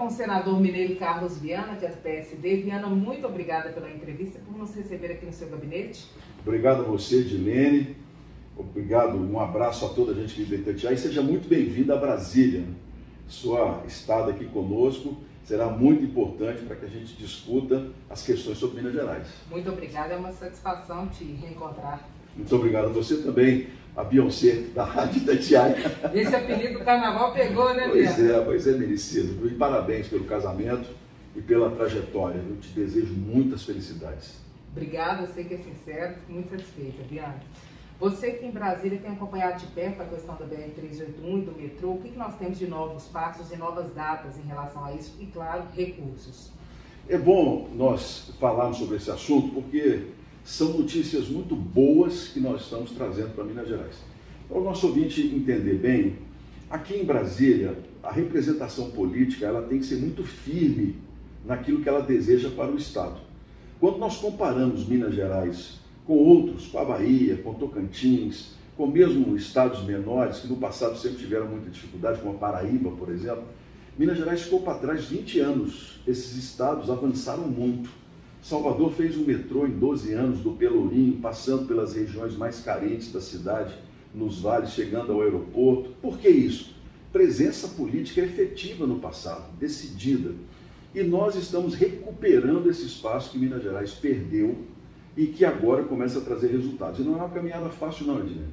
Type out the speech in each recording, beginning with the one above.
com o senador mineiro Carlos Viana, que é do PSD. Viana, muito obrigada pela entrevista, por nos receber aqui no seu gabinete. Obrigado a você, Edilene. Obrigado, um abraço a toda a gente que veio Itatiaia e seja muito bem-vinda a Brasília. Sua estada aqui conosco será muito importante para que a gente discuta as questões sobre Minas Gerais. Muito obrigada, é uma satisfação te reencontrar. Muito obrigado a você também, a Beyoncé da Rádio Itatiaia. Esse apelido do carnaval pegou, né, Viana? Pois é, merecido. E parabéns pelo casamento e pela trajetória. Eu te desejo muitas felicidades. Obrigada, eu sei que é sincero, fico muito satisfeita, Viana. Você que em Brasília tem acompanhado de perto a questão da BR-381 e do metrô, o que nós temos de novos passos e novas datas em relação a isso e, claro, recursos? É bom nós falarmos sobre esse assunto porque são notícias muito boas que nós estamos trazendo para Minas Gerais. Para o nosso ouvinte entender bem, aqui em Brasília, a representação política ela tem que ser muito firme naquilo que ela deseja para o Estado. Quando nós comparamos Minas Gerais com outros, com a Bahia, com Tocantins, com mesmo estados menores, que no passado sempre tiveram muita dificuldade, como a Paraíba, por exemplo, Minas Gerais ficou para trás 20 anos. Esses estados avançaram muito. Salvador fez um metrô em 12 anos, do Pelourinho, passando pelas regiões mais carentes da cidade, nos vales, chegando ao aeroporto. Por que isso? Presença política efetiva no passado, decidida. E nós estamos recuperando esse espaço que Minas Gerais perdeu e que agora começa a trazer resultados. E não é uma caminhada fácil não, Edilene.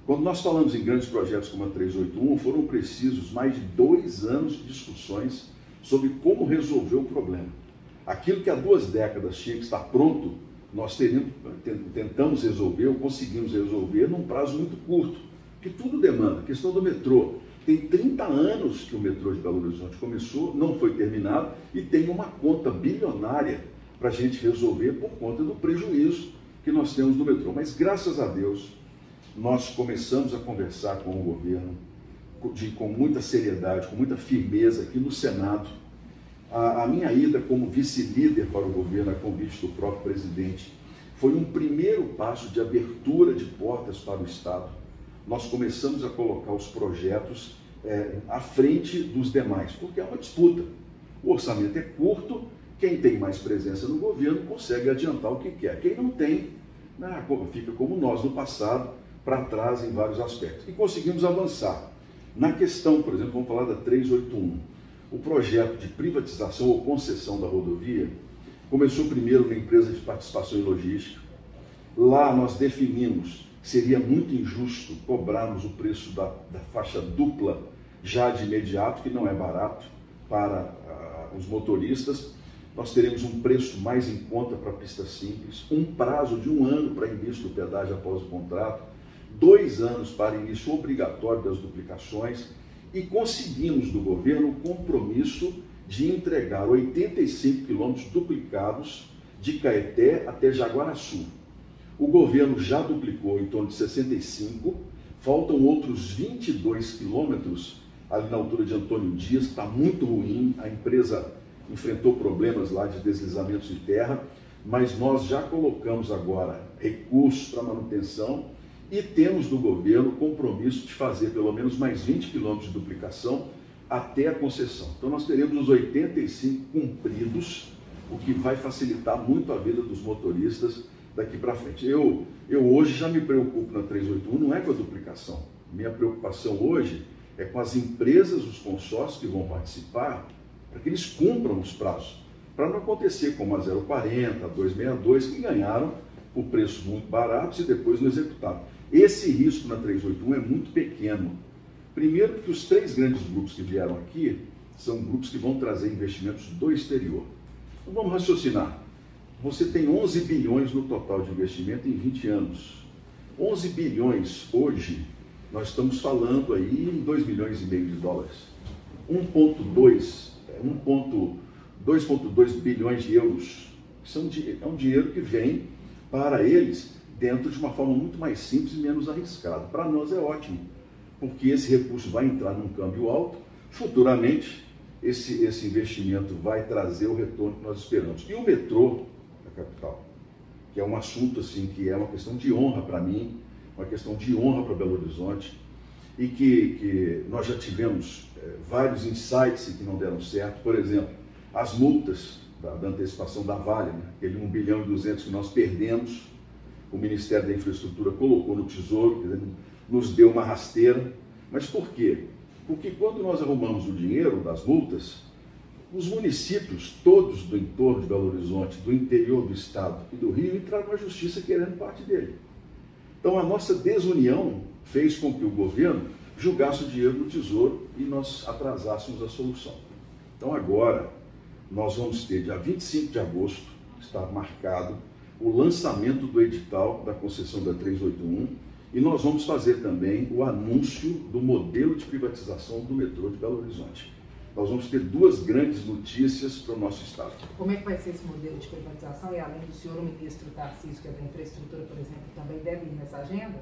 Quando nós falamos em grandes projetos como a 381, foram precisos mais de 2 anos de discussões sobre como resolver o problema. Aquilo que há 2 décadas tinha que estar pronto, nós tentamos resolver, ou conseguimos resolver num prazo muito curto, que tudo demanda. A questão do metrô. Tem 30 anos que o metrô de Belo Horizonte começou, não foi terminado e tem uma conta bilionária para a gente resolver por conta do prejuízo que nós temos no metrô. Mas graças a Deus, nós começamos a conversar com o governo com muita seriedade, com muita firmeza aqui no Senado. A minha ida como vice-líder para o governo, a convite do próprio presidente, foi um primeiro passo de abertura de portas para o Estado. Nós começamos a colocar os projetos à frente dos demais, porque é uma disputa. O orçamento é curto, quem tem mais presença no governo consegue adiantar o que quer. Quem não tem, fica como nós no passado, para trás em vários aspectos. E conseguimos avançar. Na questão, por exemplo, vamos falar da 381. O projeto de privatização ou concessão da rodovia começou primeiro na empresa de participação em logística. Lá nós definimos que seria muito injusto cobrarmos o preço da faixa dupla já de imediato, que não é barato para os motoristas. Nós teremos um preço mais em conta para a pista simples, um prazo de 1 ano para início do pedágio após o contrato, 2 anos para início obrigatório das duplicações e conseguimos do governo o compromisso de entregar 85 quilômetros duplicados de Caeté até Jaguaraçu. O governo já duplicou em torno de 65, faltam outros 22 quilômetros ali na altura de Antônio Dias, que está muito ruim, a empresa enfrentou problemas lá de deslizamentos de terra, mas nós já colocamos agora recursos para manutenção e temos do governo o compromisso de fazer pelo menos mais 20 quilômetros de duplicação até a concessão. Então nós teremos os 85 cumpridos, o que vai facilitar muito a vida dos motoristas daqui para frente. Eu hoje já me preocupo na 381, não é com a duplicação. Minha preocupação hoje é com as empresas, os consórcios que vão participar, para que eles cumpram os prazos, para não acontecer como a 040, a 262, que ganharam por preços muito baratos e depois não executaram. Esse risco na 381 é muito pequeno. Primeiro, porque os 3 grandes grupos que vieram aqui são grupos que vão trazer investimentos do exterior. Então vamos raciocinar. Você tem 11 bilhões no total de investimento em 20 anos. 11 bilhões hoje, nós estamos falando aí em 2,5 milhões de dólares. 2,2 bilhões de euros. É um dinheiro que vem para eles dentro de uma forma muito mais simples e menos arriscada. Para nós é ótimo, porque esse recurso vai entrar num câmbio alto, futuramente esse investimento vai trazer o retorno que nós esperamos. E o metrô da capital, que é um assunto assim, que é uma questão de honra para mim, uma questão de honra para Belo Horizonte. e que nós já tivemos vários insights que não deram certo. Por exemplo, as multas da antecipação da Vale, né? Aquele 1 bilhão e 200 que nós perdemos, o Ministério da Infraestrutura colocou no Tesouro, quer dizer, nos deu uma rasteira. Mas por quê? Porque quando nós arrumamos o dinheiro das multas, os municípios todos do entorno de Belo Horizonte, do interior do estado e do Rio, entraram na justiça querendo parte dele. Então a nossa desunião fez com que o governo julgasse o dinheiro do Tesouro e nós atrasássemos a solução. Então agora nós vamos ter, dia 25 de agosto, está marcado o lançamento do edital da concessão da 381 e nós vamos fazer também o anúncio do modelo de privatização do metrô de Belo Horizonte. Nós vamos ter duas grandes notícias para o nosso estado. Como é que vai ser esse modelo de privatização? E além do senhor, o ministro Tarcísio, que é da infraestrutura, por exemplo, também deve ir nessa agenda?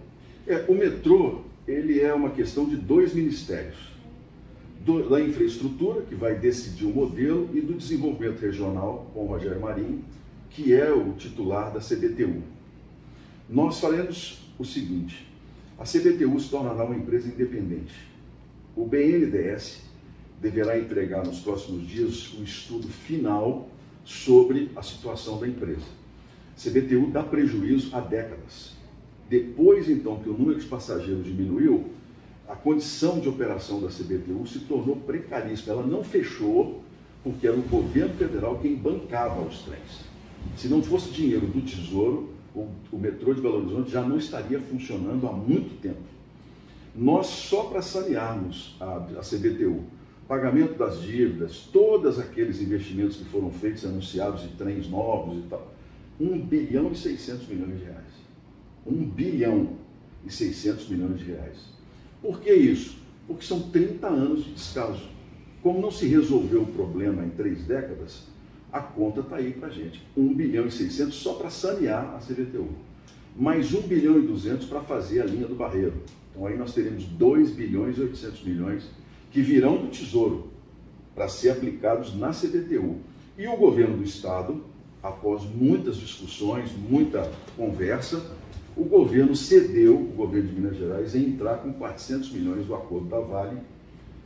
O metrô, ele é uma questão de dois ministérios. Da infraestrutura, que vai decidir o modelo, e do desenvolvimento regional, com o Rogério Marinho, que é o titular da CBTU. Nós faremos o seguinte: a CBTU se tornará uma empresa independente. O BNDES deverá entregar nos próximos dias um estudo final sobre a situação da empresa. A CBTU dá prejuízo há décadas. Depois, então, que o número de passageiros diminuiu, a condição de operação da CBTU se tornou precaríssima. Ela não fechou porque era o governo federal quem bancava os trens. Se não fosse dinheiro do Tesouro, o metrô de Belo Horizonte já não estaria funcionando há muito tempo. Nós, só para sanearmos a CBTU, pagamento das dívidas, todos aqueles investimentos que foram feitos, anunciados de trens novos e tal, 1 bilhão e 600 milhões de reais. 1 bilhão e 600 milhões de reais. Por que isso? Porque são 30 anos de descaso. Como não se resolveu o problema em 3 décadas, a conta está aí para a gente. 1 bilhão e 600 só para sanear a CBTU. Mais 1 bilhão e 200 para fazer a linha do Barreiro. Então aí nós teremos 2 bilhões e 800 milhões que virão do Tesouro para ser aplicados na CBTU. E o governo do estado, após muitas discussões, muita conversa, o governo cedeu, o governo de Minas Gerais, em entrar com 400 milhões do acordo da Vale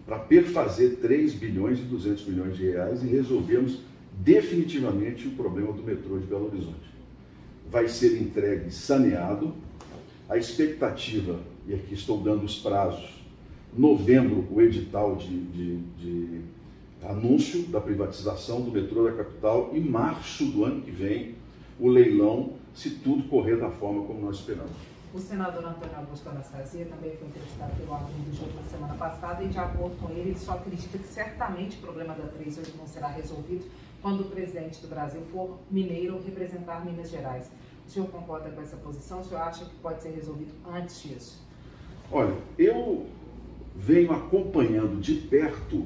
para perfazer 3 bilhões e 200 milhões de reais e resolvermos definitivamente o problema do metrô de Belo Horizonte. Vai ser entregue saneado. A expectativa, e aqui estou dando os prazos, novembro, o edital de anúncio da privatização do metrô da capital, e março do ano que vem, o leilão, se tudo correr da forma como nós esperamos. O senador Antônio Augusto Anastasia também foi entrevistado pelo Abril do Jogo na semana passada, e de acordo com ele só acredita que certamente o problema da 381 será resolvido quando o presidente do Brasil for mineiro ou representar Minas Gerais. O senhor concorda com essa posição? O senhor acha que pode ser resolvido antes disso? Olha, eu venho acompanhando de perto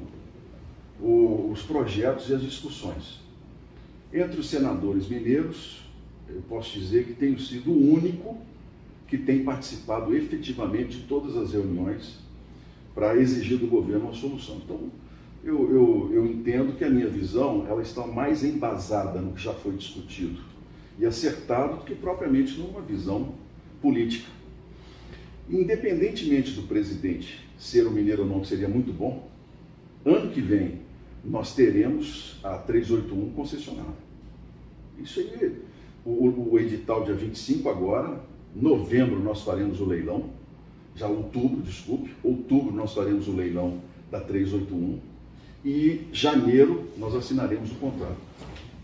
os projetos e as discussões. Entre os senadores mineiros, eu posso dizer que tenho sido o único que tem participado efetivamente de todas as reuniões para exigir do governo uma solução. Então, eu entendo que a minha visão ela está mais embasada no que já foi discutido e acertado do que propriamente numa visão política. Independentemente do presidente ser um mineiro ou não, que seria muito bom, ano que vem nós teremos a 381 concessionada. Isso aí, o edital dia 25 agora, novembro nós faremos o leilão, outubro nós faremos o leilão da 381 e janeiro nós assinaremos o contrato.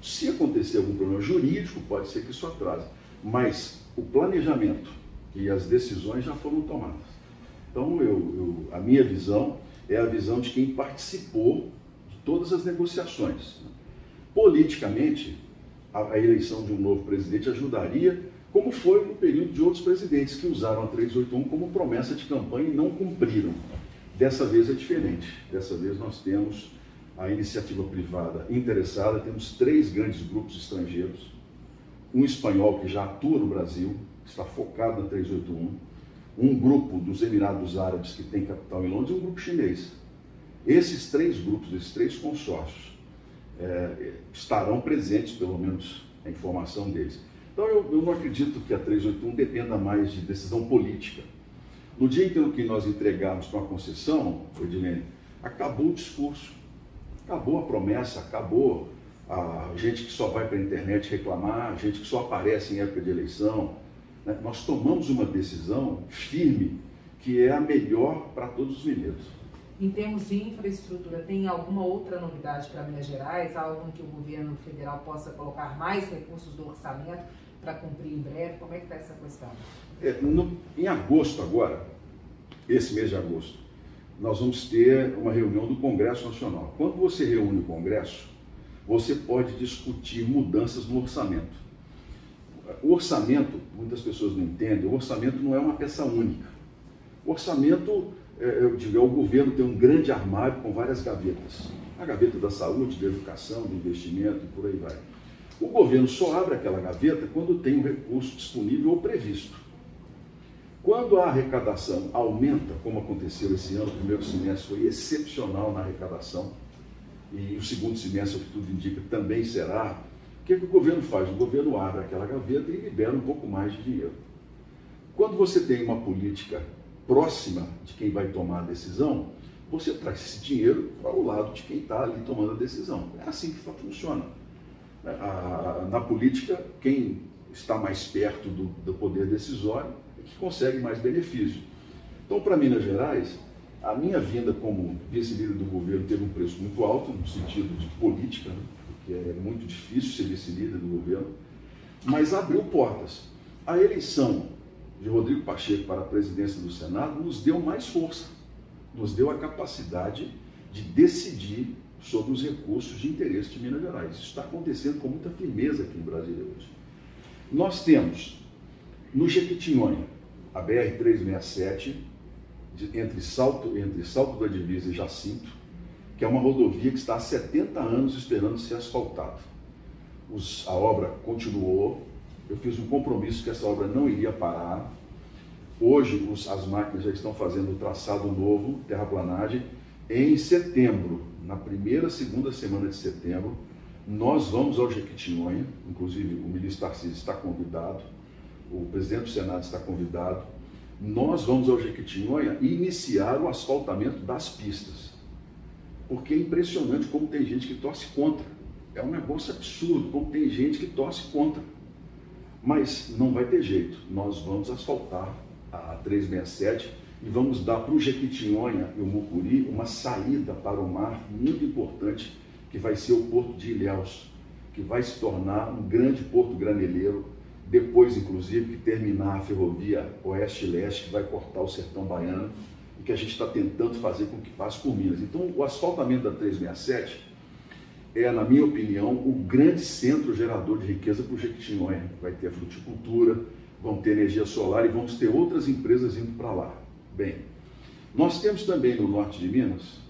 Se acontecer algum problema jurídico, pode ser que isso atrase, mas o planejamento e as decisões já foram tomadas. Então, a minha visão é a visão de quem participou de todas as negociações. Politicamente, a eleição de um novo presidente ajudaria, como foi no período de outros presidentes que usaram a 381 como promessa de campanha e não cumpriram. Dessa vez é diferente. Dessa vez nós temos a iniciativa privada interessada, temos 3 grandes grupos estrangeiros, um espanhol que já atua no Brasil, está focado na 381, um grupo dos Emirados Árabes que tem capital em Londres e um grupo chinês. Esses 3 grupos, esses 3 consórcios, estarão presentes, pelo menos a informação deles. Então eu não acredito que a 381 dependa mais de decisão política. No dia em que nós entregarmos para uma concessão, Edilene, acabou o discurso, acabou a promessa, acabou a gente que só vai para a internet reclamar, gente que só aparece em época de eleição. Né? Nós tomamos uma decisão firme, que é a melhor para todos os mineiros. Em termos de infraestrutura, tem alguma outra novidade para Minas Gerais? Algo em que o governo federal possa colocar mais recursos do orçamento para cumprir em breve? Como é que está essa questão? Em agosto agora, esse mês de agosto, nós vamos ter uma reunião do Congresso Nacional. Quando você reúne o Congresso, você pode discutir mudanças no orçamento. O orçamento, muitas pessoas não entendem, o orçamento não é uma peça única. O orçamento, eu digo, o governo tem um grande armário com várias gavetas. A gaveta da saúde, da educação, do investimento e por aí vai. O governo só abre aquela gaveta quando tem um recurso disponível ou previsto. Quando a arrecadação aumenta, como aconteceu esse ano, o primeiro semestre foi excepcional na arrecadação, e o segundo semestre, o que tudo indica, também será, o que o governo faz? O governo abre aquela gaveta e libera um pouco mais de dinheiro. Quando você tem uma política próxima de quem vai tomar a decisão, você traz esse dinheiro para o lado de quem está ali tomando a decisão. É assim que funciona. Na política, quem está mais perto do poder decisório é que consegue mais benefício. Então, para Minas Gerais, a minha vinda como vice-líder do governo teve um preço muito alto, no sentido de política, né? Porque é muito difícil ser vice-líder do governo, mas abriu portas. A eleição de Rodrigo Pacheco para a presidência do Senado nos deu mais força, nos deu a capacidade de decidir sobre os recursos de interesse de Minas Gerais. Isso está acontecendo com muita firmeza aqui em Brasília hoje. Nós temos no Jequitinhonha a BR-367, entre Salto da Divisa e Jacinto, que é uma rodovia que está há 70 anos esperando ser asfaltada. A obra continuou, eu fiz um compromisso que essa obra não iria parar. Hoje as máquinas já estão fazendo o traçado novo, terraplanagem. Em setembro, na segunda semana de setembro, nós vamos ao Jequitinhonha, inclusive o ministro Tarcísio está convidado, o presidente do Senado está convidado. Nós vamos ao Jequitinhonha e iniciar o asfaltamento das pistas. Porque é impressionante como tem gente que torce contra. É um negócio absurdo, como tem gente que torce contra. Mas não vai ter jeito. Nós vamos asfaltar a 367 e vamos dar para o Jequitinhonha e o Mucuri uma saída para o mar muito importante, que vai ser o Porto de Ilhéus, que vai se tornar um grande porto graneleiro, depois, inclusive, que terminar a ferrovia oeste-leste, que vai cortar o sertão baiano, e que a gente está tentando fazer com que passe por Minas. Então, o asfaltamento da 367 é, na minha opinião, o grande centro gerador de riqueza para o Jequitinhonha. Vai ter a fruticultura, vão ter energia solar e vamos ter outras empresas indo para lá. Bem, nós temos também no norte de Minas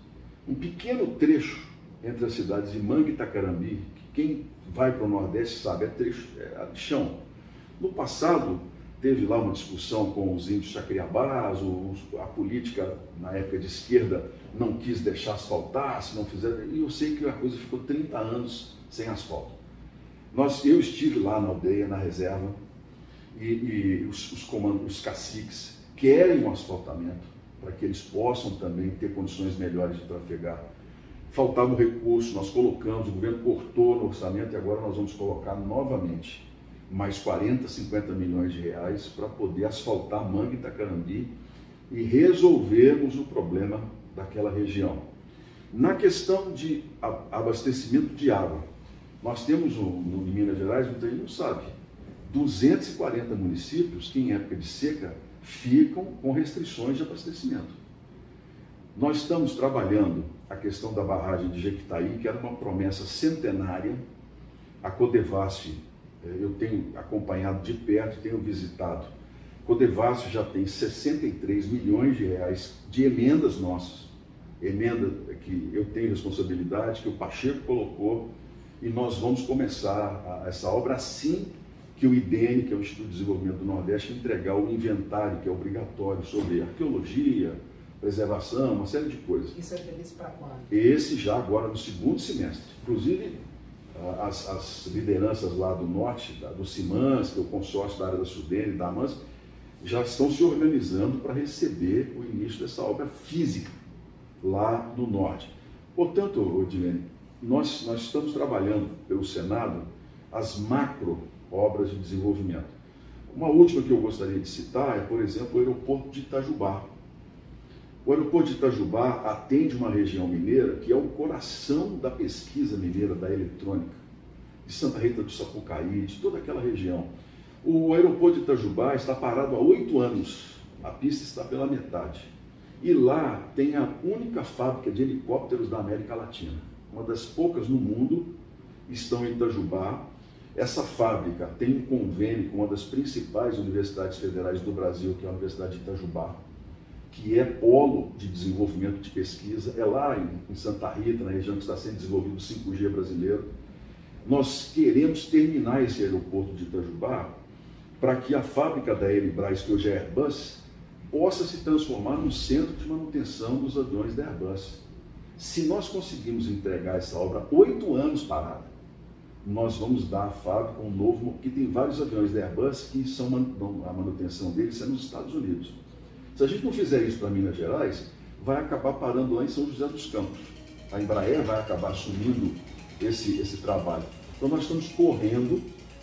um pequeno trecho entre as cidades de Manga e Itacarambi, que quem vai para o Nordeste sabe, é chão. No passado, teve lá uma discussão com os índios chacriabás, a política, na época de esquerda, não quis deixar asfaltar, se não fizer, e eu sei que a coisa ficou 30 anos sem asfalto. Eu estive lá na aldeia, na reserva, e os caciques querem um asfaltamento, para que eles possam também ter condições melhores de trafegar. Faltava um recurso, nós colocamos, o governo cortou no orçamento e agora nós vamos colocar novamente mais 40, 50 milhões de reais para poder asfaltar Manga e Itacarambi e resolvermos o problema daquela região. Na questão de abastecimento de água, nós temos em Minas Gerais, muita gente não sabe, 240 municípios que em época de seca ficam com restrições de abastecimento. Nós estamos trabalhando a questão da barragem de Jequitaí, que era uma promessa centenária. A Codevasf, eu tenho acompanhado de perto, tenho visitado. Codevasf já tem 63 milhões de reais de emendas nossas, emenda que eu tenho responsabilidade, que o Pacheco colocou, e nós vamos começar essa obra assim que o IDENE, que é o Instituto de Desenvolvimento do Nordeste, entregar o inventário, que é obrigatório, sobre arqueologia, preservação, uma série de coisas. Isso é previsto para quando? Esse já agora no segundo semestre. Inclusive, as lideranças lá do norte, do CIMANS, que é o consórcio da área da Sudene, da AMANS, já estão se organizando para receber o início dessa obra física lá no norte. Portanto, Odilene, nós estamos trabalhando pelo Senado as macro obras de desenvolvimento. Uma última que eu gostaria de citar é, por exemplo, o aeroporto de Itajubá. O aeroporto de Itajubá atende uma região mineira que é o coração da pesquisa mineira da eletrônica, de Santa Rita do Sapucaí, de toda aquela região. O aeroporto de Itajubá está parado há 8 anos, a pista está pela metade. E lá tem a única fábrica de helicópteros da América Latina. Uma das poucas no mundo estão em Itajubá. Essa fábrica tem um convênio com uma das principais universidades federais do Brasil, que é a Universidade de Itajubá, que é polo de desenvolvimento de pesquisa. É lá em Santa Rita, na região que está sendo desenvolvido o 5G brasileiro. Nós queremos terminar esse aeroporto de Itajubá para que a fábrica da Elibras, que hoje é Airbus, possa se transformar num centro de manutenção dos aviões da Airbus. Se nós conseguirmos entregar essa obra 8 anos parada, nós vamos dar à fábrica um novo, porque tem vários aviões da Airbus que são a manutenção deles é nos Estados Unidos. Se a gente não fizer isso para Minas Gerais, vai acabar parando lá em São José dos Campos. A Embraer vai acabar assumindo esse trabalho. Então nós estamos correndo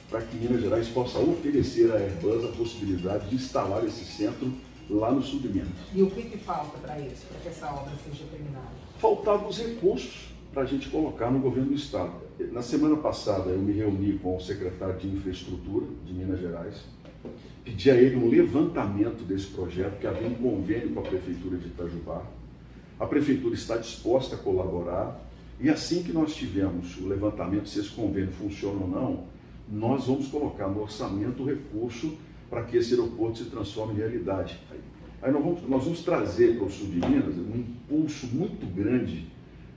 para que Minas Gerais possa oferecer à Airbus a possibilidade de instalar esse centro lá no sul de Minas. E o que falta para isso, para que essa obra seja terminada? Faltavam os recursos para a gente colocar no governo do Estado. Na semana passada eu me reuni com o secretário de Infraestrutura de Minas Gerais, pedi a ele um levantamento desse projeto, que havia um convênio com a Prefeitura de Itajubá. A Prefeitura está disposta a colaborar e assim que nós tivermos o levantamento se esse convênio funciona ou não, nós vamos colocar no orçamento o recurso para que esse aeroporto se transforme em realidade. Aí nós vamos trazer para o sul de Minas um impulso muito grande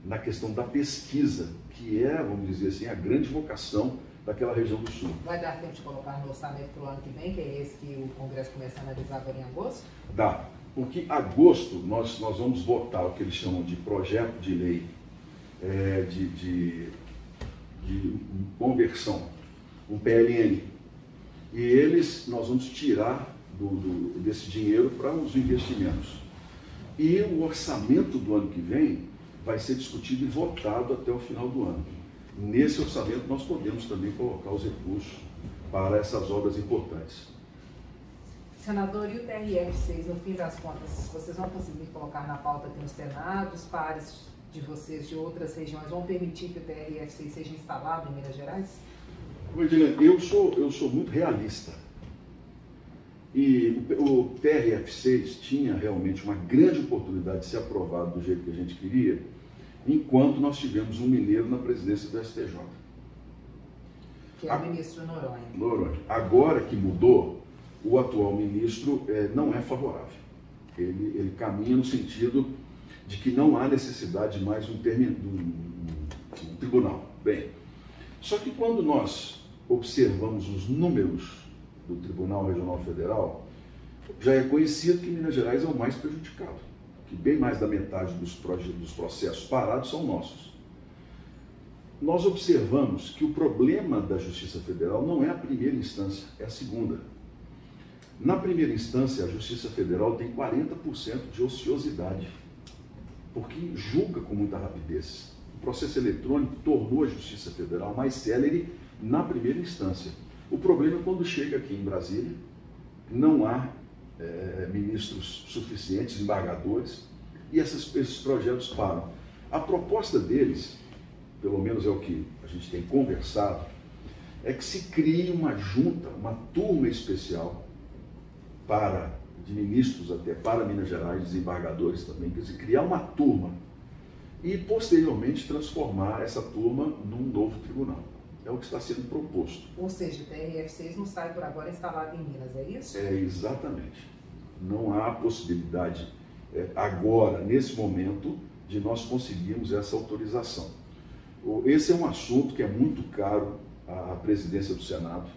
na questão da pesquisa, que é, vamos dizer assim, a grande vocação daquela região do sul. Vai dar tempo de colocar no orçamento para o ano que vem, que é esse que o Congresso começa a analisar agora em agosto? Dá, porque em agosto nós vamos votar o que eles chamam de projeto de lei de conversão, um PLN. E nós vamos tirar desse dinheiro para os investimentos. E o orçamento do ano que vem vai ser discutido e votado até o final do ano. Nesse orçamento nós podemos também colocar os recursos para essas obras importantes. Senador, e o TRF-6, no fim das contas, vocês vão conseguir colocar na pauta aqui no Senado? Os pares de vocês de outras regiões vão permitir que o TRF-6 seja instalado em Minas Gerais? Edilene, eu sou muito realista. E o TRF-6 tinha realmente uma grande oportunidade de ser aprovado do jeito que a gente queria, enquanto nós tivemos um mineiro na presidência do STJ. Que é o ministro Noronha. Noronha. Agora que mudou, o atual ministro não é favorável. Ele caminha no sentido de que não há necessidade de mais um tribunal. Bem, só que quando nós observamos os números do Tribunal Regional Federal, já é conhecido que Minas Gerais é o mais prejudicado, que bem mais da metade dos processos parados são nossos. Nós observamos que o problema da Justiça Federal não é a primeira instância, é a segunda. Na primeira instância, a Justiça Federal tem 40% de ociosidade, porque julga com muita rapidez. O processo eletrônico tornou a Justiça Federal mais célere na primeira instância. O problema é quando chega aqui em Brasília, não há ministros suficientes, embargadores, e esses projetos param. A proposta deles, pelo menos é o que a gente tem conversado, é que se crie uma junta, uma turma especial de ministros até para Minas Gerais, desembargadores também, quer dizer, criar uma turma e posteriormente transformar essa turma num novo tribunal. É o que está sendo proposto. Ou seja, o TRF-6 não sai por agora instalado em Minas, é isso? É, exatamente. Não há possibilidade agora, nesse momento, de nós conseguirmos essa autorização. Esse é um assunto que é muito caro à presidência do Senado.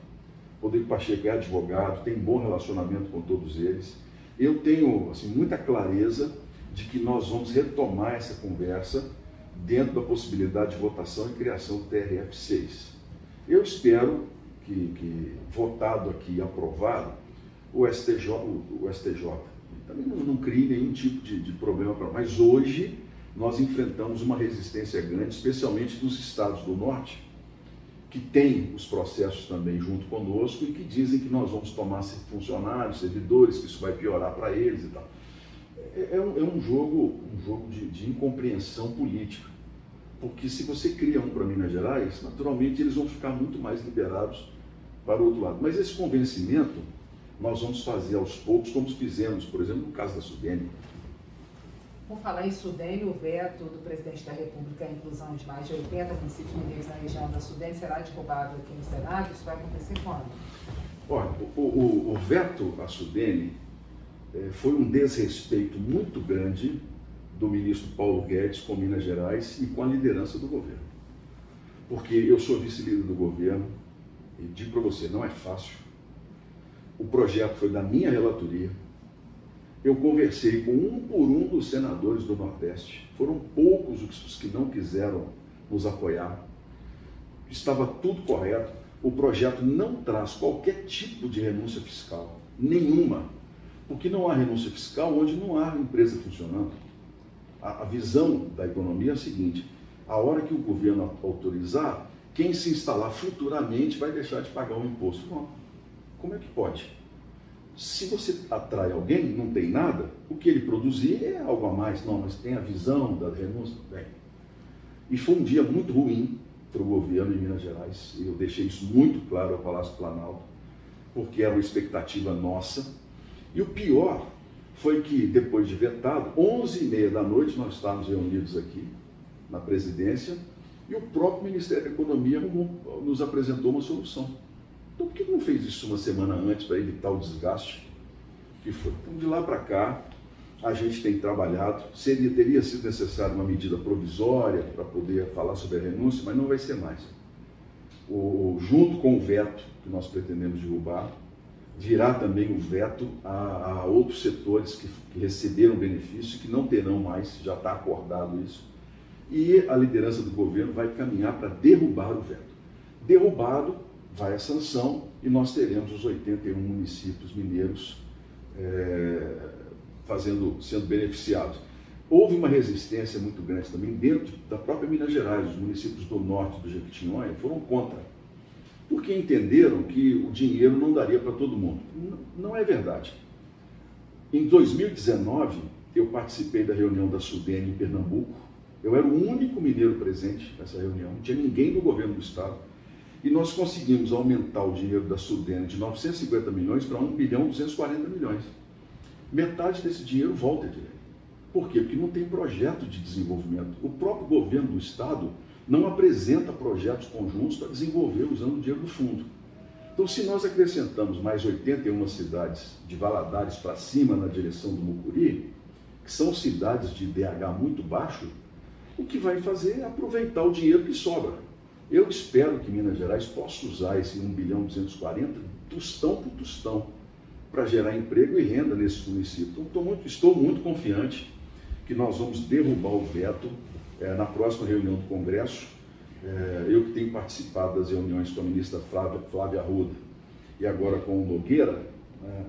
Rodrigo Pacheco é advogado, tem bom relacionamento com todos eles. Eu tenho muita clareza de que nós vamos retomar essa conversa dentro da possibilidade de votação e criação do TRF-6. Eu espero que, votado aqui e aprovado, o STJ também não cria nenhum tipo de problema para nós. Mas hoje nós enfrentamos uma resistência grande, especialmente dos estados do norte, que têm os processos também junto conosco e que dizem que nós vamos tomar funcionários, servidores, que isso vai piorar para eles e tal. É um jogo de incompreensão política, porque se você cria um para Minas Gerais, naturalmente eles vão ficar muito mais liberados para o outro lado. Mas esse convencimento nós vamos fazer aos poucos, como fizemos, por exemplo, no caso da Sudene. Por falar em Sudene, o veto do presidente da República à inclusão de mais de 80 municípios mineiros na região da Sudene será derrubado aqui no Senado? Isso vai acontecer quando? Olha, o veto à Sudene foi um desrespeito muito grande do ministro Paulo Guedes com Minas Gerais e com a liderança do governo. Porque eu sou vice-líder do governo e digo para você, não é fácil. O projeto foi da minha relatoria. Eu conversei com um por um dos senadores do Nordeste. Foram poucos os que não quiseram nos apoiar. Estava tudo correto. O projeto não traz qualquer tipo de renúncia fiscal, nenhuma. Porque não há renúncia fiscal onde não há empresa funcionando. A visão da economia é a seguinte: a hora que o governo autorizar, quem se instalar futuramente vai deixar de pagar o imposto. Bom, como é que pode? Se você atrai alguém, não tem nada, o que ele produzir é algo a mais. Não, mas tem a visão da renúncia. Bem, e foi um dia muito ruim para o governo em Minas Gerais. Eu deixei isso muito claro ao Palácio Planalto, porque era uma expectativa nossa. E o pior foi que, depois de vetado, 11h30 da noite, nós estávamos reunidos aqui na presidência e o próprio Ministério da Economia nos apresentou uma solução. Então, por que não fez isso uma semana antes para evitar o desgaste que foi? Então, de lá para cá, a gente tem trabalhado. Teria sido necessária uma medida provisória para poder falar sobre a renúncia, mas não vai ser mais. Junto com o veto que nós pretendemos derrubar, virá também o veto a outros setores que receberam benefício e que não terão mais, já está acordado isso. E a liderança do governo vai caminhar para derrubar o veto. Derrubado, vai a sanção e nós teremos os 81 municípios mineiros sendo beneficiados. Houve uma resistência muito grande também dentro da própria Minas Gerais. Os municípios do norte do Jequitinhonha foram contra, porque entenderam que o dinheiro não daria para todo mundo. Não é verdade. Em 2019, eu participei da reunião da Sudene em Pernambuco. Eu era o único mineiro presente nessa reunião, não tinha ninguém do governo do estado. E nós conseguimos aumentar o dinheiro da Sudene de 950 milhões para 1.240 bilhões. Metade desse dinheiro volta direto. Por quê? Porque não tem projeto de desenvolvimento. O próprio governo do estado não apresenta projetos conjuntos para desenvolver usando o dinheiro do fundo. Então, se nós acrescentamos mais 81 cidades de Valadares para cima na direção do Mucuri, que são cidades de IDH muito baixo, o que vai fazer é aproveitar o dinheiro que sobra. Eu espero que Minas Gerais possa usar esse 1.240 tostão por tostão para gerar emprego e renda nesses municípios. Então, estou muito confiante que nós vamos derrubar o veto na próxima reunião do Congresso. Eu que tenho participado das reuniões com a ministra Flávia Arruda e agora com o Nogueira,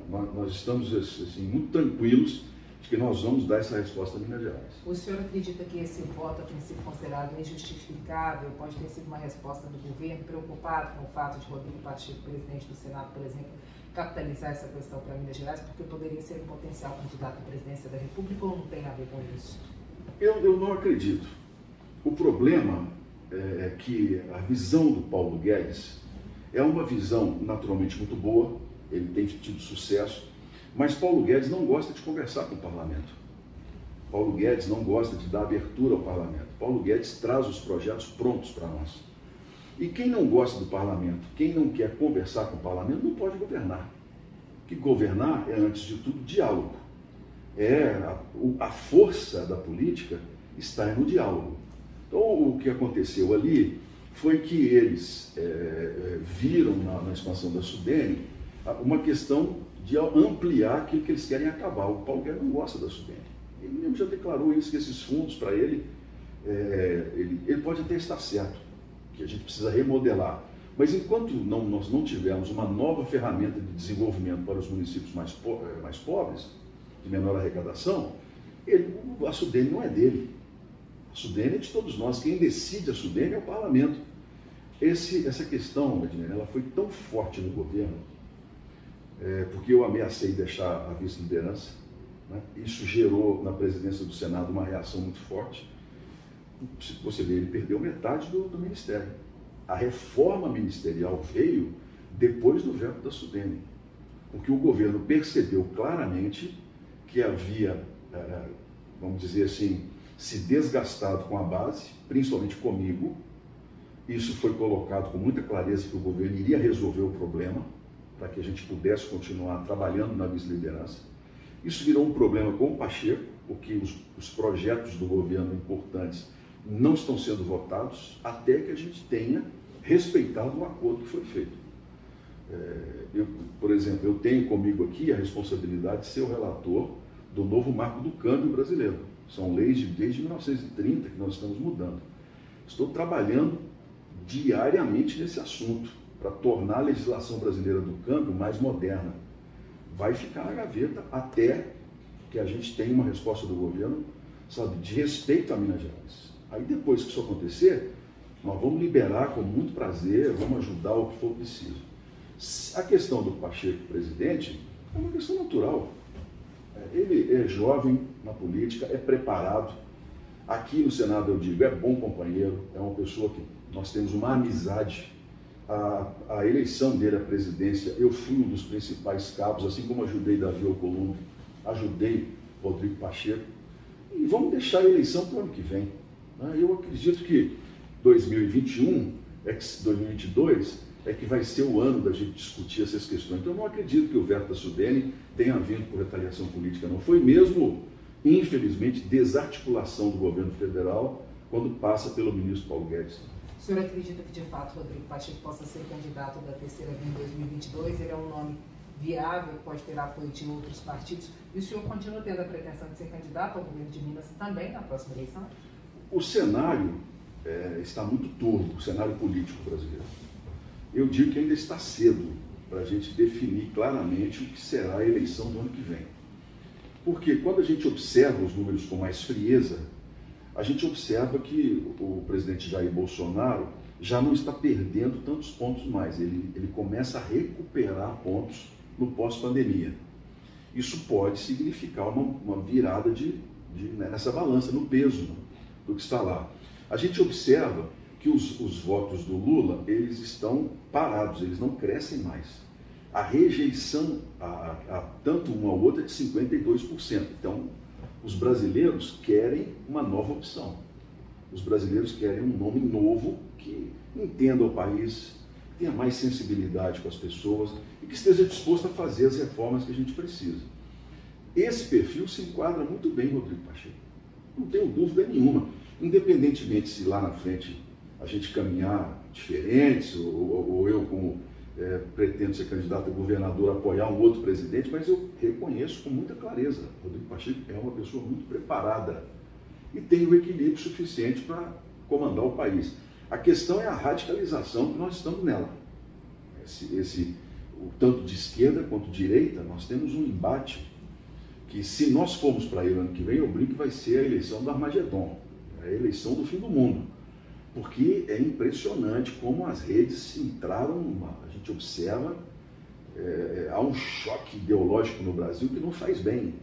nós estamos assim, muito tranquilos de que nós vamos dar essa resposta a Minas Gerais. O senhor acredita que esse voto tem sido considerado injustificável? Pode ter sido uma resposta do governo preocupado com o fato de Rodrigo Pacheco, presidente do Senado, por exemplo, capitalizar essa questão para Minas Gerais, porque poderia ser um potencial candidato à presidência da República, ou não tem a ver com isso? Eu não acredito. O problema é que a visão do Paulo Guedes é uma visão naturalmente muito boa, ele tem tido sucesso, mas Paulo Guedes não gosta de conversar com o parlamento. Paulo Guedes não gosta de dar abertura ao parlamento. Paulo Guedes traz os projetos prontos para nós. E quem não gosta do parlamento, quem não quer conversar com o parlamento, não pode governar. Porque governar é, antes de tudo, diálogo. A força da política está no diálogo. Então, o que aconteceu ali foi que eles viram na expansão da Sudene uma questão de ampliar aquilo que eles querem acabar. O Paulo Guedes não gosta da Sudene. Ele mesmo já declarou isso, que esses fundos para ele pode até estar certo, que a gente precisa remodelar. Mas enquanto nós não tivermos uma nova ferramenta de desenvolvimento para os municípios mais pobres, de menor arrecadação, a Sudene não é dele. A Sudene é de todos nós. Quem decide a Sudene é o parlamento. Essa questão, Edmir, ela foi tão forte no governo, porque eu ameacei deixar a vice-liderança, né? Isso gerou na presidência do Senado uma reação muito forte. Se você ver, ele perdeu metade do ministério. A reforma ministerial veio depois do veto da Sudene, porque o governo percebeu claramente que havia, vamos dizer assim, se desgastado com a base, principalmente comigo. Isso foi colocado com muita clareza que o governo iria resolver o problema, para que a gente pudesse continuar trabalhando na vice-liderança. Isso virou um problema com o Pacheco, porque os projetos do governo importantes não estão sendo votados, até que a gente tenha respeitado o acordo que foi feito. Por exemplo, eu tenho comigo aqui a responsabilidade de ser o relator do novo marco do câmbio brasileiro. São leis desde 1930 que nós estamos mudando. Estou trabalhando diariamente nesse assunto, para tornar a legislação brasileira do câmbio mais moderna. Vai ficar na gaveta até que a gente tenha uma resposta do governo, sabe, de respeito a Minas Gerais. Aí depois que isso acontecer, nós vamos liberar com muito prazer, vamos ajudar o que for preciso. A questão do Pacheco presidente é uma questão natural. Ele é jovem na política, é preparado. Aqui no Senado, eu digo, é bom companheiro, é uma pessoa que nós temos uma amizade. A eleição dele à presidência, eu fui um dos principais cabos, assim como ajudei Davi Alcolumbre, ajudei Rodrigo Pacheco. E vamos deixar a eleição para o ano que vem. Eu acredito que 2021, 2022, é que vai ser o ano da gente discutir essas questões. Então, eu não acredito que o veto da Sudene tenha vindo por retaliação política, não. Foi mesmo, infelizmente, desarticulação do governo federal quando passa pelo ministro Paulo Guedes. O senhor acredita que, de fato, Rodrigo Pacheco possa ser candidato da terceira via em 2022? Ele é um nome viável, pode ter apoio de outros partidos. E o senhor continua tendo a pretensão de ser candidato ao governo de Minas também na próxima eleição? O cenário está muito turvo, o cenário político brasileiro. Eu digo que ainda está cedo para a gente definir claramente o que será a eleição do ano que vem. Porque quando a gente observa os números com mais frieza, a gente observa que o presidente Jair Bolsonaro já não está perdendo tantos pontos mais. Ele começa a recuperar pontos no pós-pandemia. Isso pode significar uma virada nessa balança, no peso do que está lá. A gente observa que os votos do Lula, eles estão parados, eles não crescem mais. A rejeição a tanto uma ou outra é de 52%. Então, os brasileiros querem uma nova opção. Os brasileiros querem um nome novo que entenda o país, que tenha mais sensibilidade com as pessoas e que esteja disposto a fazer as reformas que a gente precisa. Esse perfil se enquadra muito bem, Rodrigo Pacheco. Não tenho dúvida nenhuma. Independentemente se lá na frente a gente caminhar diferentes, ou eu, como pretendo ser candidato a governador, apoiar um outro presidente, mas eu reconheço com muita clareza, Rodrigo Pacheco é uma pessoa muito preparada e tem o equilíbrio suficiente para comandar o país. A questão é a radicalização que nós estamos nela. Tanto de esquerda quanto de direita, nós temos um embate que, se nós formos para ele ano que vem, eu brinco que vai ser a eleição do Armagedon, a eleição do fim do mundo. Porque é impressionante como as redes entraram, a gente observa, há um choque ideológico no Brasil que não faz bem.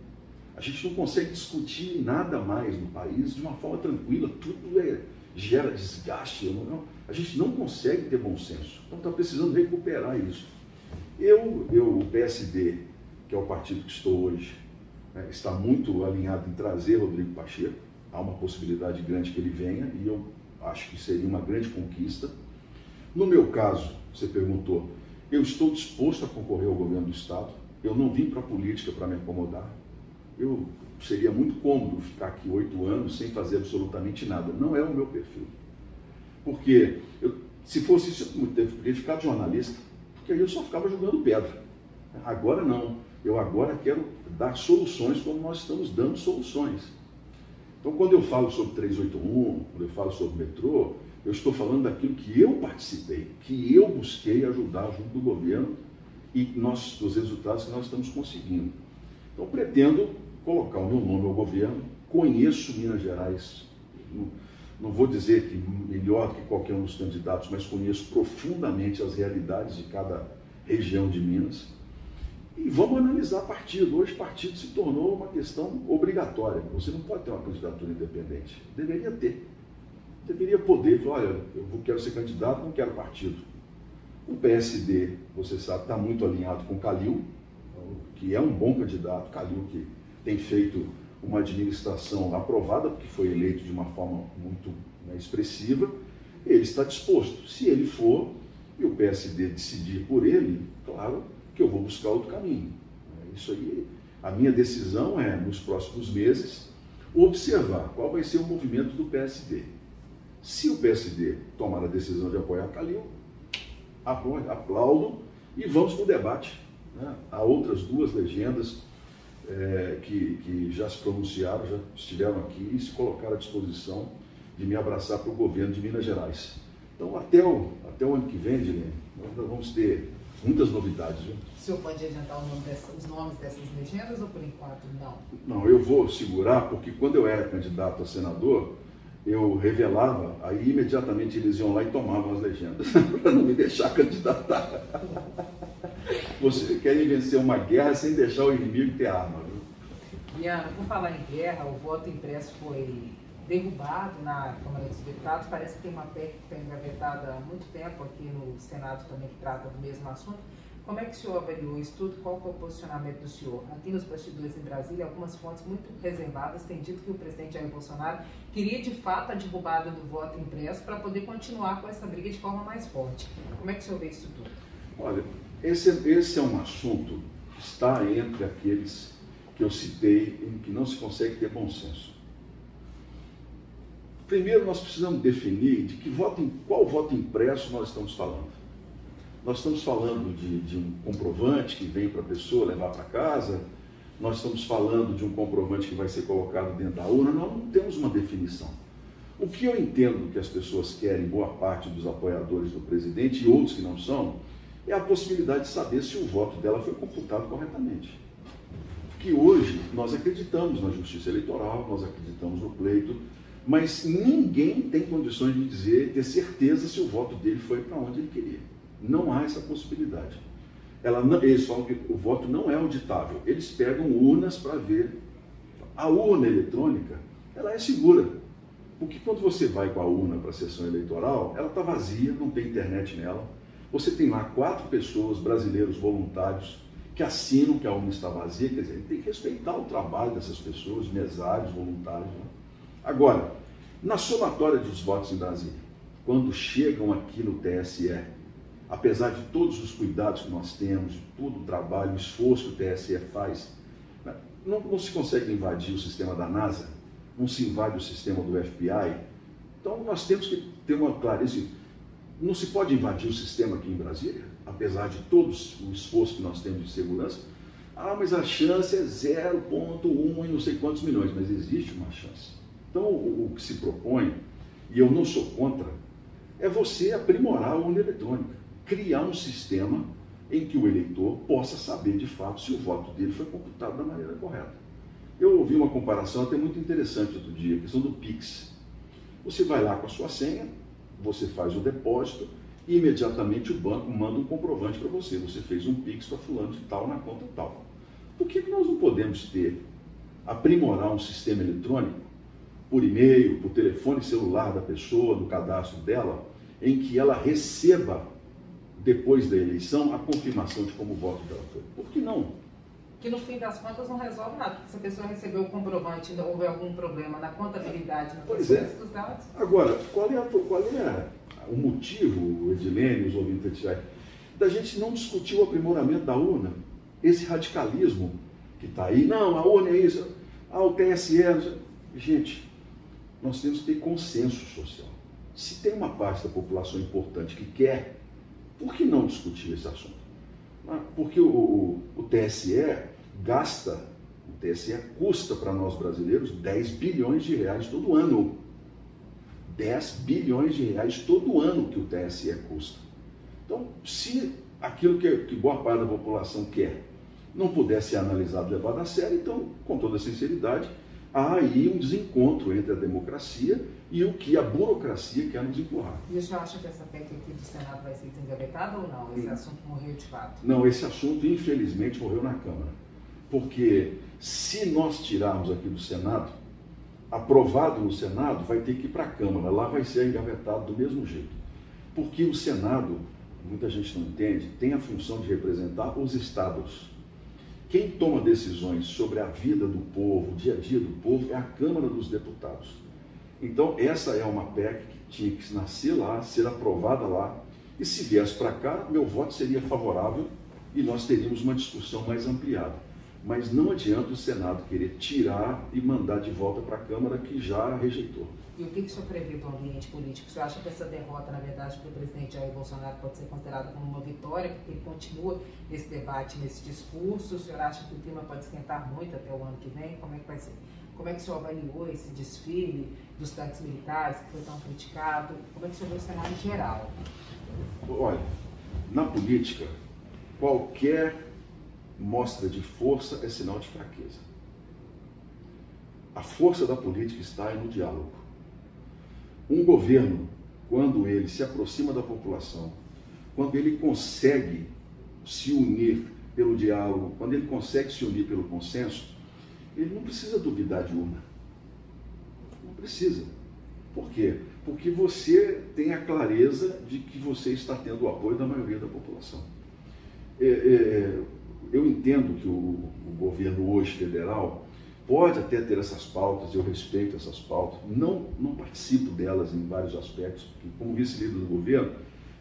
A gente não consegue discutir nada mais no país de uma forma tranquila, tudo gera desgaste, a gente não consegue ter bom senso. Então está precisando recuperar isso. O PSD, que é o partido que estou hoje, está muito alinhado em trazer Rodrigo Pacheco. Há uma possibilidade grande que ele venha e eu acho que seria uma grande conquista. No meu caso, você perguntou, eu estou disposto a concorrer ao governo do Estado. Eu não vim para a política para me acomodar. Seria muito cômodo ficar aqui 8 anos sem fazer absolutamente nada. Não é o meu perfil. Porque, se fosse isso, eu teria ficado jornalista, porque aí eu só ficava jogando pedra. Agora não. Eu agora quero dar soluções como nós estamos dando soluções. Então, quando eu falo sobre 381, quando eu falo sobre metrô, Eu estou falando daquilo que eu participei, que eu busquei ajudar junto do governo e dos resultados que nós estamos conseguindo. Então, pretendo colocar o meu nome ao governo, conheço Minas Gerais, não vou dizer que melhor do que qualquer um dos candidatos, mas conheço profundamente as realidades de cada região de Minas. E vamos analisar partido. Hoje, partido se tornou uma questão obrigatória. Você não pode ter uma candidatura independente. Deveria ter. Deveria poder falar, olha, eu quero ser candidato, não quero partido. O PSD, você sabe, está muito alinhado com o Calil, que é um bom candidato. Calil que tem feito uma administração aprovada, porque foi eleito de uma forma muito expressiva. Ele está disposto. Se ele for, e o PSD decidir por ele, claro que eu vou buscar outro caminho. Isso aí, a minha decisão é, nos próximos meses, observar qual vai ser o movimento do PSD. Se o PSD tomar a decisão de apoiar Calil, aplaudo e vamos para o debate. Há outras duas legendas que já se pronunciaram, já estiveram aqui e se colocaram à disposição de me abraçar para o governo de Minas Gerais. Então, até o ano que vem, Dilene, nós vamos ter muitas novidades. Viu? O senhor pode adiantar os nomes dessas legendas ou por enquanto não? Não, eu vou segurar, porque quando eu era candidato a senador, eu revelava, aí imediatamente eles iam lá e tomavam as legendas, para não me deixar candidatar. Você quer vencer uma guerra sem deixar o inimigo ter arma, viu? Viana, por falar em guerra, o voto impresso foi derrubado na Câmara dos Deputados. Parece que tem uma PEC que está engavetada há muito tempo aqui no Senado também, que trata do mesmo assunto. Como é que o senhor avaliou isso tudo? Qual foi o posicionamento do senhor? Aqui nos bastidores em Brasília, algumas fontes muito reservadas têm dito que o presidente Jair Bolsonaro queria de fato a derrubada do voto impresso para poder continuar com essa briga de forma mais forte. Como é que o senhor vê isso tudo? Olha, esse é um assunto que está entre aqueles que eu citei em que não se consegue ter bom senso. Primeiro, nós precisamos definir de qual voto impresso nós estamos falando. Nós estamos falando de um comprovante que vem para a pessoa levar para casa, nós estamos falando de um comprovante que vai ser colocado dentro da urna, nós não temos uma definição. O que eu entendo que as pessoas querem, boa parte dos apoiadores do presidente e outros que não são, é a possibilidade de saber se o voto dela foi computado corretamente. Porque hoje nós acreditamos na justiça eleitoral, nós acreditamos no pleito, mas ninguém tem condições de dizer, ter certeza se o voto dele foi para onde ele queria. Não há essa possibilidade. Eles falam que o voto não é auditável. Eles pegam urnas para ver. A urna eletrônica, ela é segura. Porque quando você vai com a urna para a sessão eleitoral, ela está vazia, não tem internet nela. Você tem lá 4 pessoas, brasileiros voluntários, que assinam que a urna está vazia. Quer dizer, tem que respeitar o trabalho dessas pessoas, mesários, voluntários. Né? Agora, na somatória dos votos em Brasília, quando chegam aqui no TSE, apesar de todos os cuidados que nós temos, de todo o trabalho, o esforço que o TSE faz, não se consegue invadir o sistema da NASA, não se invade o sistema do FBI. Então nós temos que ter uma clareza. Não se pode invadir o sistema aqui em Brasília, apesar de todo o esforço que nós temos de segurança. Ah, mas a chance é 0,1 em não sei quantos milhões, mas existe uma chance. Então o que se propõe, e eu não sou contra, é você aprimorar a urna eletrônica. Criar um sistema em que o eleitor possa saber de fato se o voto dele foi computado da maneira correta. Eu ouvi uma comparação até muito interessante outro dia, a questão do Pix. Você vai lá com a sua senha, você faz o depósito e imediatamente o banco manda um comprovante para você. Você fez um Pix para fulano de tal na conta tal. Por que nós não podemos aprimorar um sistema eletrônico por e-mail, por telefone celular da pessoa, do cadastro dela, em que ela receba depois da eleição, a confirmação de como o voto dela foi? Por que não? Que no fim das contas não resolve nada, porque se a pessoa recebeu o comprovante e houve algum problema na contabilidade, na transferência dos dados. Agora, qual é o motivo, Edilene, os ouvintes, da gente não discutir o aprimoramento da urna? Esse radicalismo que está aí, não, a urna é isso, o TSE... Gente, nós temos que ter consenso social. Se tem uma parte da população importante que quer, por que não discutir esse assunto? Porque o TSE custa para nós brasileiros 10 bilhões de reais todo ano. 10 bilhões de reais todo ano que o TSE custa. Então, se aquilo que boa parte da população quer não puder ser analisado e levado a sério, então, com toda sinceridade, há aí um desencontro entre a democracia e o que a burocracia quer nos empurrar. E o senhor acha que essa PEC aqui do Senado vai ser desengavetada ou não? Esse assunto morreu de fato? Não, esse assunto, infelizmente, morreu na Câmara. Porque se nós tirarmos aqui do Senado, aprovado no Senado, vai ter que ir para a Câmara. Lá vai ser engavetado do mesmo jeito. Porque o Senado, muita gente não entende, tem a função de representar os estados. Quem toma decisões sobre a vida do povo, o dia a dia do povo, é a Câmara dos Deputados. Então, essa é uma PEC que tinha que nascer lá, ser aprovada lá, e se viesse para cá, meu voto seria favorável e nós teríamos uma discussão mais ampliada. Mas não adianta o Senado querer tirar e mandar de volta para a Câmara, que já rejeitou. E o que o senhor prevê do ambiente político? O senhor acha que essa derrota, na verdade, para o presidente Jair Bolsonaro pode ser considerada como uma vitória, porque ele continua nesse debate, nesse discurso? O senhor acha que o clima pode esquentar muito até o ano que vem? Como é que vai ser? Como é que o senhor avaliou esse desfile dos tanques militares, que foi tão criticado? Como é que o senhor vê o cenário em geral? Olha, na política, qualquer mostra de força é sinal de fraqueza. A força da política está no diálogo. Um governo, quando ele se aproxima da população, quando ele consegue se unir pelo diálogo, quando ele consegue se unir pelo consenso, ele não precisa duvidar de urna. Não precisa. Por quê? Porque você tem a clareza de que você está tendo o apoio da maioria da população. Eu entendo que o governo hoje federal pode até ter essas pautas, eu respeito essas pautas, não participo delas em vários aspectos, porque como vice-líder do governo,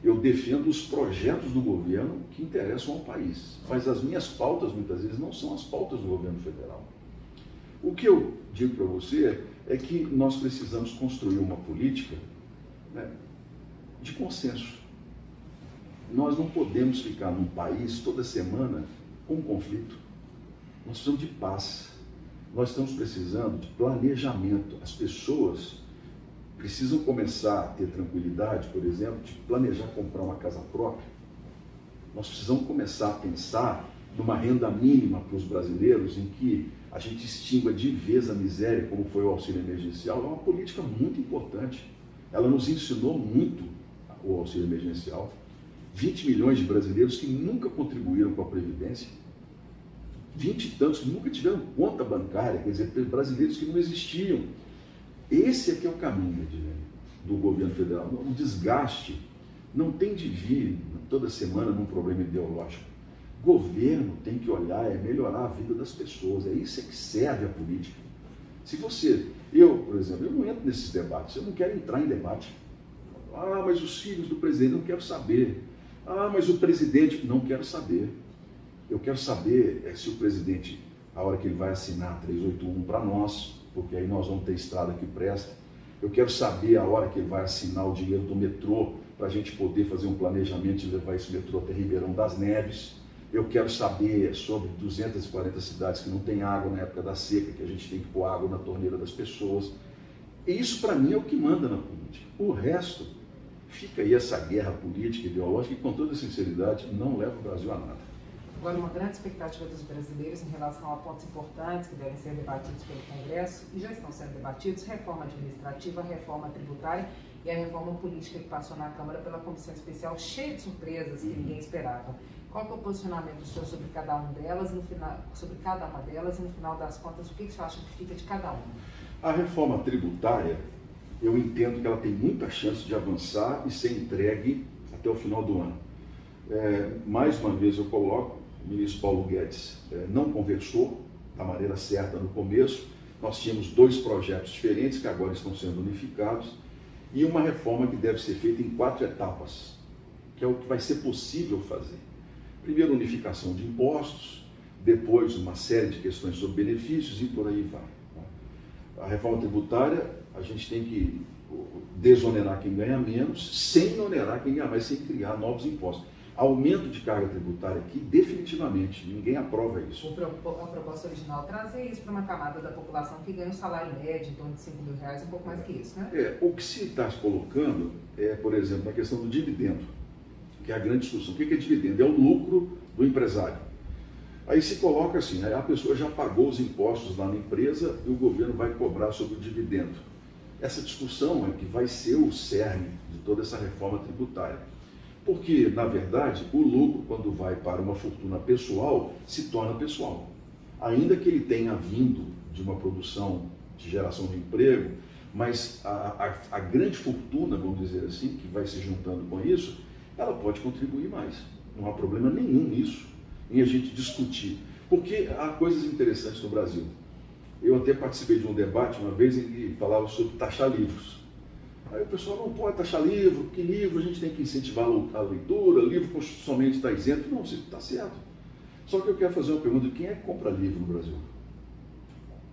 eu defendo os projetos do governo que interessam ao país, mas as minhas pautas muitas vezes não são as pautas do governo federal. O que eu digo para você é que nós precisamos construir uma política, né, de consenso. Nós não podemos ficar num país toda semana com um conflito. Nós precisamos de paz. Nós estamos precisando de planejamento. As pessoas precisam começar a ter tranquilidade, por exemplo, de planejar comprar uma casa própria. Nós precisamos começar a pensar numa renda mínima para os brasileiros, em que a gente extinga de vez a miséria, como foi o auxílio emergencial. É uma política muito importante. Ela nos ensinou muito, o auxílio emergencial. 20 milhões de brasileiros que nunca contribuíram com a Previdência. 20 e tantos que nunca tiveram conta bancária, quer dizer, brasileiros que não existiam. Esse é que é o caminho do governo federal. O desgaste não tem de vir toda semana num problema ideológico. O governo tem que olhar, melhorar a vida das pessoas. É isso que serve a política. Se você, por exemplo, eu não entro nesses debates, eu não quero entrar em debate. Ah, mas os filhos do presidente, não quero saber. Ah, mas o presidente, não quero saber. Eu quero saber se o presidente, a hora que ele vai assinar 381 para nós, porque aí nós vamos ter estrada que presta. Eu quero saber a hora que ele vai assinar o dinheiro do metrô, para a gente poder fazer um planejamento e levar esse metrô até Ribeirão das Neves. Eu quero saber sobre 240 cidades que não tem água na época da seca, que a gente tem que pôr água na torneira das pessoas. E isso, para mim, é o que manda na política. O resto, fica aí essa guerra política, ideológica, que, com toda sinceridade, não leva o Brasil a nada. Agora, uma grande expectativa dos brasileiros em relação a pontos importantes que devem ser debatidos pelo Congresso, e já estão sendo debatidos: reforma administrativa, reforma tributária e a reforma política que passou na Câmara pela Comissão Especial, cheia de surpresas que ninguém esperava. Qual é o posicionamento do senhor sobre cada uma delas, e no final das contas, o que o senhor acha que fica de cada uma? A reforma tributária, eu entendo que ela tem muita chance de avançar e ser entregue até o final do ano. Mais uma vez eu coloco, o ministro Paulo Guedes não conversou da maneira certa no começo. Nós tínhamos 2 projetos diferentes que agora estão sendo unificados e uma reforma que deve ser feita em 4 etapas, que é o que vai ser possível fazer. Primeiro, unificação de impostos, depois uma série de questões sobre benefícios e por aí vai. A reforma tributária, a gente tem que desonerar quem ganha menos, sem onerar quem ganha mais, sem criar novos impostos. Aumento de carga tributária aqui, definitivamente, ninguém aprova isso. A proposta original trazia isso para uma camada da população que ganha um salário médio em torno de R$ 5.000, um pouco mais que isso, né? O que se está colocando é, por exemplo, a questão do dividendo, que é a grande discussão. O que é dividendo? É o lucro do empresário. Aí se coloca assim, a pessoa já pagou os impostos lá na empresa e o governo vai cobrar sobre o dividendo. Essa discussão é que vai ser o cerne de toda essa reforma tributária. Porque, na verdade, o lucro, quando vai para uma fortuna pessoal, se torna pessoal. Ainda que ele tenha vindo de uma produção de geração de emprego, mas a grande fortuna, vamos dizer assim, que vai se juntando com isso, ela pode contribuir mais. Não há problema nenhum nisso, em a gente discutir. Porque há coisas interessantes no Brasil. Eu até participei de um debate uma vez em que falava sobre taxar livros. Aí o pessoal não pode taxar livro, porque livro a gente tem que incentivar a leitura, livro constitucionalmente está isento. Não, está certo. Só que eu quero fazer uma pergunta, quem é que compra livro no Brasil?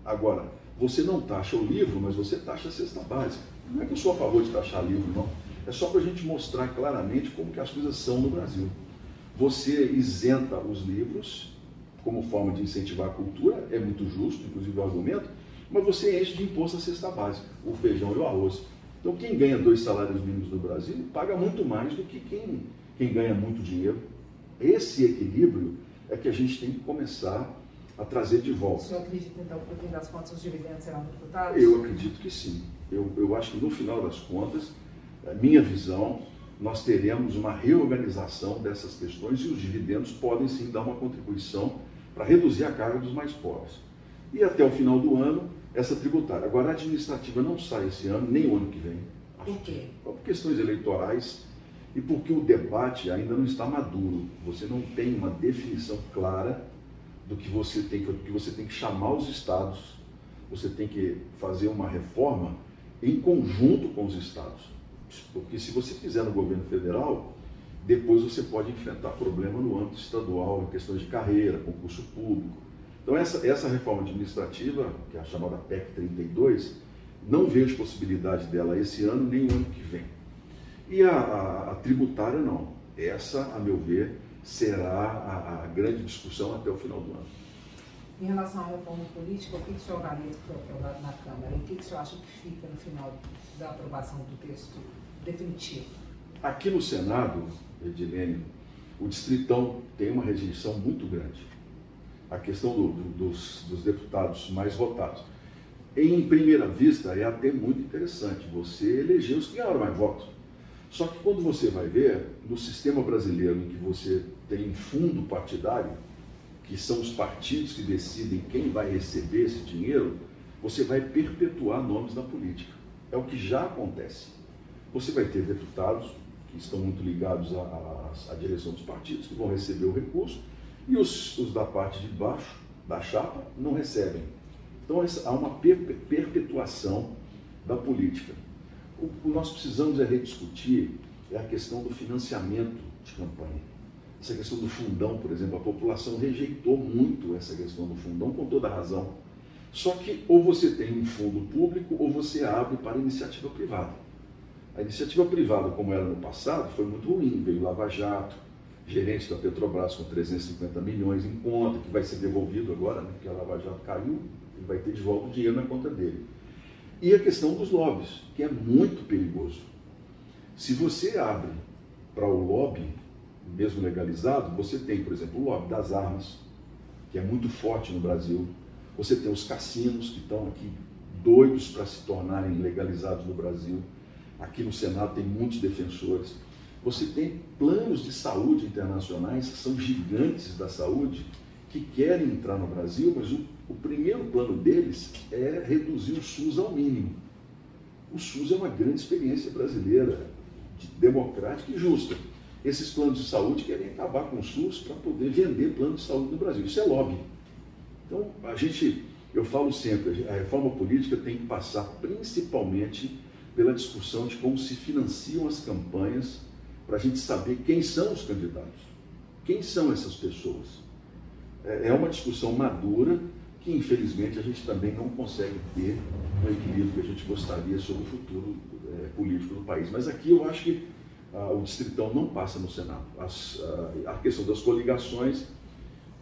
Agora, você não taxa o livro, mas você taxa a cesta básica. Não é que eu sou a favor de taxar livro, não. É só para a gente mostrar claramente como que as coisas são no Brasil. Você isenta os livros como forma de incentivar a cultura, é muito justo, inclusive o argumento, mas você enche de imposto a cesta básica, o feijão e o arroz. Então, quem ganha 2 salários mínimos no Brasil paga muito mais do que quem ganha muito dinheiro. Esse equilíbrio é que a gente tem que começar a trazer de volta. O senhor acredita, então, que no fim das contas os dividendos serão tributados? Eu acredito que sim. Eu acho que no final das contas, a minha visão, nós teremos uma reorganização dessas questões e os dividendos podem sim dar uma contribuição para reduzir a carga dos mais pobres. E até o final do ano, essa tributária. Agora, a administrativa não sai esse ano, nem o ano que vem. Por quê? Por questões eleitorais e porque o debate ainda não está maduro. Você não tem uma definição clara do que você tem que chamar os estados, você tem que fazer uma reforma em conjunto com os estados. Porque se você fizer no governo federal, depois você pode enfrentar problema no âmbito estadual, em questões de carreira, concurso público. Então essa reforma administrativa, que é a chamada PEC 32, não vejo possibilidade dela esse ano nem o ano que vem. E a tributária não. Essa, a meu ver, será a grande discussão até o final do ano. Em relação à reforma política, o que o senhor avalia que foi aprovado na Câmara? E o que o senhor acha que fica no final da aprovação do texto definitivo? Aqui no Senado, Edilene, o Distritão tem uma rejeição muito grande. A questão dos deputados mais votados. Em primeira vista, é até muito interessante. Você elegeu os que ganharam mais votos. Só que quando você vai ver, no sistema brasileiro em que você tem fundo partidário, que são os partidos que decidem quem vai receber esse dinheiro, você vai perpetuar nomes na política. É o que já acontece. Você vai ter deputados que estão muito ligados à direção dos partidos, que vão receber o recurso, e os da parte de baixo, da chapa, não recebem. Então há uma perpetuação da política. O que nós precisamos rediscutir é a questão do financiamento de campanha. Essa questão do fundão, por exemplo, a população rejeitou muito essa questão do fundão, com toda razão. Só que ou você tem um fundo público ou você abre para a iniciativa privada. A iniciativa privada, como era no passado, foi muito ruim. Veio Lava Jato, gerente da Petrobras com 350 milhões em conta, que vai ser devolvido agora, né, porque a Lava Jato caiu, ele vai ter de volta o dinheiro na conta dele. E a questão dos lobbies, que é muito perigoso. Se você abre para o lobby, mesmo legalizado, você tem, por exemplo, o lobby das armas, que é muito forte no Brasil. Você tem os cassinos, que estão aqui doidos para se tornarem legalizados no Brasil. Aqui no Senado tem muitos defensores. Você tem planos de saúde internacionais, que são gigantes da saúde, que querem entrar no Brasil, mas o primeiro plano deles é reduzir o SUS ao mínimo. O SUS é uma grande experiência brasileira, democrática e justa. Esses planos de saúde querem acabar com o SUS para poder vender plano de saúde no Brasil. Isso é lobby. Então, eu falo sempre, a reforma política tem que passar principalmente pela discussão de como se financiam as campanhas, para a gente saber quem são os candidatos, quem são essas pessoas. É uma discussão madura que, infelizmente, a gente também não consegue ter o equilíbrio que a gente gostaria sobre o futuro político do país. Mas aqui eu acho que o Distritão não passa no Senado. A questão das coligações,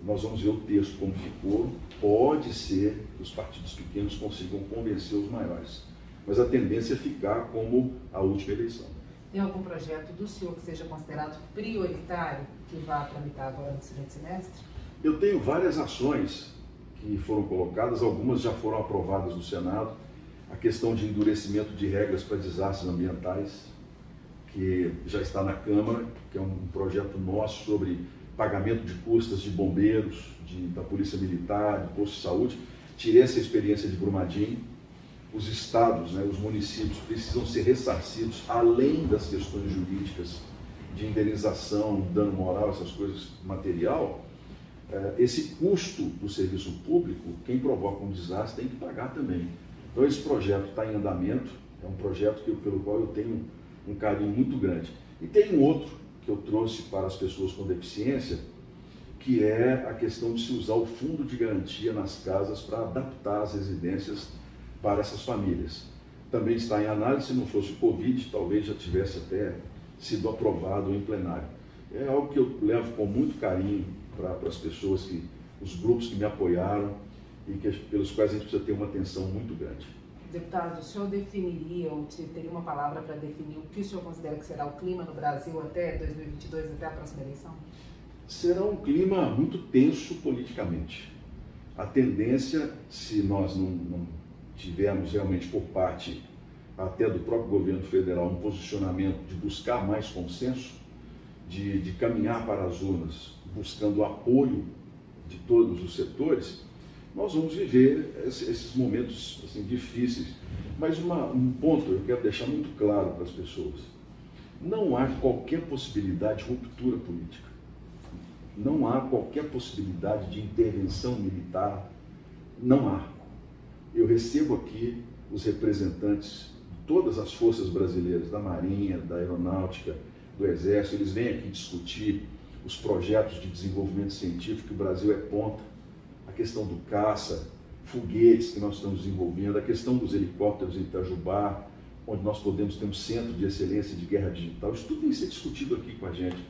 nós vamos ver o texto como ficou, pode ser que os partidos pequenos consigam convencer os maiores, mas a tendência é ficar como a última eleição. Tem algum projeto do senhor que seja considerado prioritário, que vá tramitar agora no seguinte semestre? Eu tenho várias ações que foram colocadas, algumas já foram aprovadas no Senado. A questão de endurecimento de regras para desastres ambientais, que já está na Câmara, que é um projeto nosso sobre pagamento de custas de bombeiros, da Polícia Militar, do posto de saúde. Tirei essa experiência de Brumadinho. Os estados, os municípios precisam ser ressarcidos, além das questões jurídicas de indenização, dano moral, essas coisas, material. Esse custo do serviço público, quem provoca um desastre tem que pagar também. Então esse projeto está em andamento, é um projeto pelo qual eu tenho um carinho muito grande. E tem um outro que eu trouxe para as pessoas com deficiência, que é a questão de se usar o fundo de garantia nas casas para adaptar as residências para essas famílias. Também está em análise, se não fosse o Covid, talvez já tivesse até sido aprovado em plenário. É algo que eu levo com muito carinho para as pessoas, os grupos que me apoiaram e pelos quais a gente precisa ter uma atenção muito grande. Deputado, o senhor definiria, ou teria uma palavra para definir o que o senhor considera que será o clima no Brasil até 2022, até a próxima eleição? Será um clima muito tenso politicamente. A tendência, se nós não tivermos realmente por parte até do próprio governo federal um posicionamento de buscar mais consenso, de caminhar para as urnas buscando o apoio de todos os setores, nós vamos viver esses momentos assim, difíceis. Mas um ponto eu quero deixar muito claro para as pessoas: não há qualquer possibilidade de ruptura política, não há qualquer possibilidade de intervenção militar, não há. Eu recebo aqui os representantes de todas as forças brasileiras, da Marinha, da Aeronáutica, do Exército, eles vêm aqui discutir os projetos de desenvolvimento científico, que o Brasil é ponta, a questão do caça, foguetes que nós estamos desenvolvendo, a questão dos helicópteros em Itajubá, onde nós podemos ter um centro de excelência de guerra digital. Isso tudo tem que ser discutido aqui com a gente.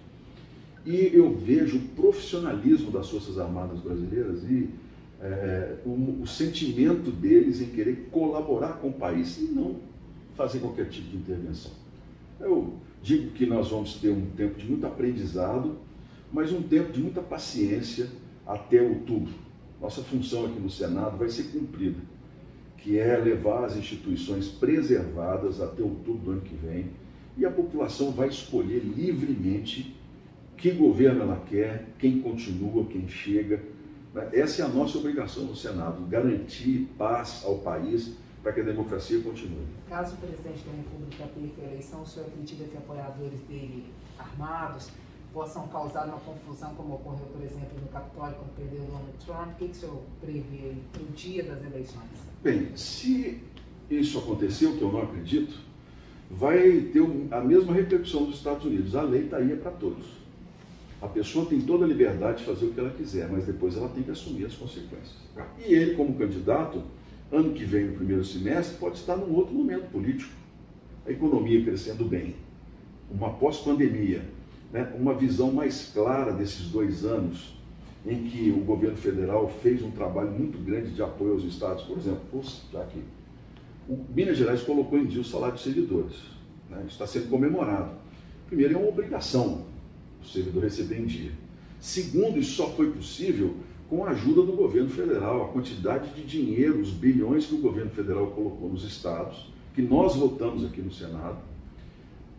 E eu vejo o profissionalismo das Forças Armadas brasileiras e o sentimento deles em querer colaborar com o país e não fazer qualquer tipo de intervenção. Eu digo que nós vamos ter um tempo de muito aprendizado, mas um tempo de muita paciência até outubro. Nossa função aqui no Senado vai ser cumprida, que é levar as instituições preservadas até outubro do ano que vem, e a população vai escolher livremente que governo ela quer, quem continua, quem chega. Essa é a nossa obrigação no Senado, garantir paz ao país para que a democracia continue. Caso o presidente da República perca a eleição, o senhor acredita que apoiadores dele armados possam causar uma confusão, como ocorreu, por exemplo, no Capitólio, quando perdeu o Donald Trump? O que o senhor prevê para o dia das eleições? Bem, se isso acontecer, o que eu não acredito, vai ter a mesma repercussão dos Estados Unidos. A lei está aí para todos. A pessoa tem toda a liberdade de fazer o que ela quiser, mas depois ela tem que assumir as consequências. E ele, como candidato, ano que vem, no primeiro semestre, pode estar num outro momento político. A economia crescendo bem, uma pós-pandemia, uma visão mais clara desses 2 anos em que o governo federal fez um trabalho muito grande de apoio aos estados. Por exemplo, já que o Minas Gerais colocou em dia o salário dos servidores. Isso está sendo comemorado. Primeiro, é uma obrigação o servidor receber em dia. Segundo, isso só foi possível com a ajuda do governo federal, a quantidade de dinheiro, os bilhões que o governo federal colocou nos estados, que nós votamos aqui no Senado,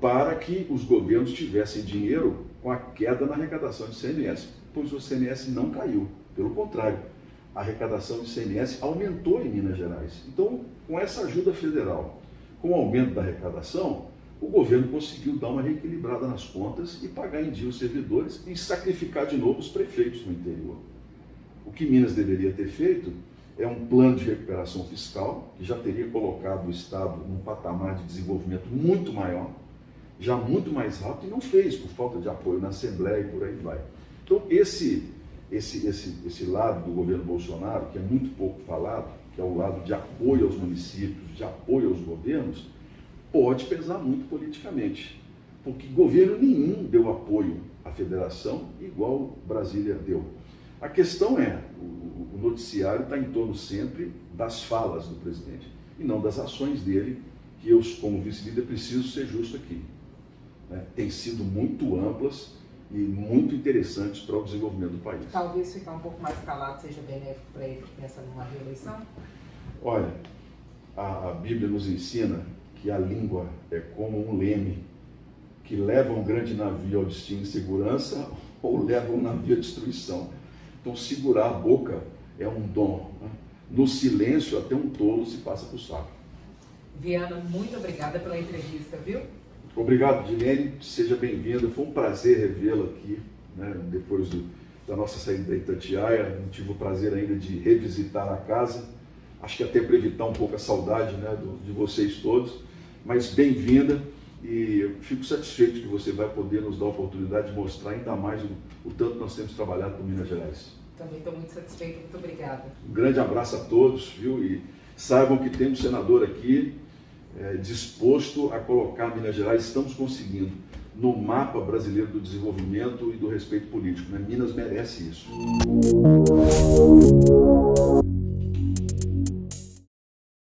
para que os governos tivessem dinheiro com a queda na arrecadação de ICMS, pois o ICMS não caiu, pelo contrário, a arrecadação de ICMS aumentou em Minas Gerais. Então, com essa ajuda federal, com o aumento da arrecadação, o governo conseguiu dar uma reequilibrada nas contas e pagar em dia os servidores e sacrificar de novo os prefeitos no interior. O que Minas deveria ter feito é um plano de recuperação fiscal, que já teria colocado o Estado num patamar de desenvolvimento muito maior, já muito mais rápido, e não fez, por falta de apoio na Assembleia e por aí vai. Então, esse lado do governo Bolsonaro, que é muito pouco falado, que é o lado de apoio aos municípios, de apoio aos governos, pode pesar muito politicamente, porque governo nenhum deu apoio à federação igual Brasília deu. A questão é, o noticiário está em torno sempre das falas do presidente e não das ações dele, que eu, como vice-líder, preciso ser justo aqui. Tem sido muito amplas e muito interessantes para o desenvolvimento do país. Talvez ficar um pouco mais calado seja benéfico para ele que pensa numa reeleição? Olha, a Bíblia nos ensina que a língua é como um leme que leva um grande navio ao destino de segurança ou leva um navio à destruição. Então, segurar a boca é um dom. No silêncio, até um tolo se passa por sábio. Viana, muito obrigada pela entrevista, viu? Obrigado, Dilene. Seja bem-vinda. Foi um prazer revê-la aqui, depois da nossa saída da Itatiaia. Não tive o prazer ainda de revisitar a casa. Acho que até para evitar um pouco a saudade de vocês todos. Mas bem-vinda. E eu fico satisfeito que você vai poder nos dar a oportunidade de mostrar ainda mais o tanto que nós temos trabalhado com Minas Gerais. Também estou muito satisfeito, muito obrigada. Um grande abraço a todos, viu? E saibam que temos senador aqui disposto a colocar Minas Gerais, estamos conseguindo, no mapa brasileiro do desenvolvimento e do respeito político. Minas merece isso.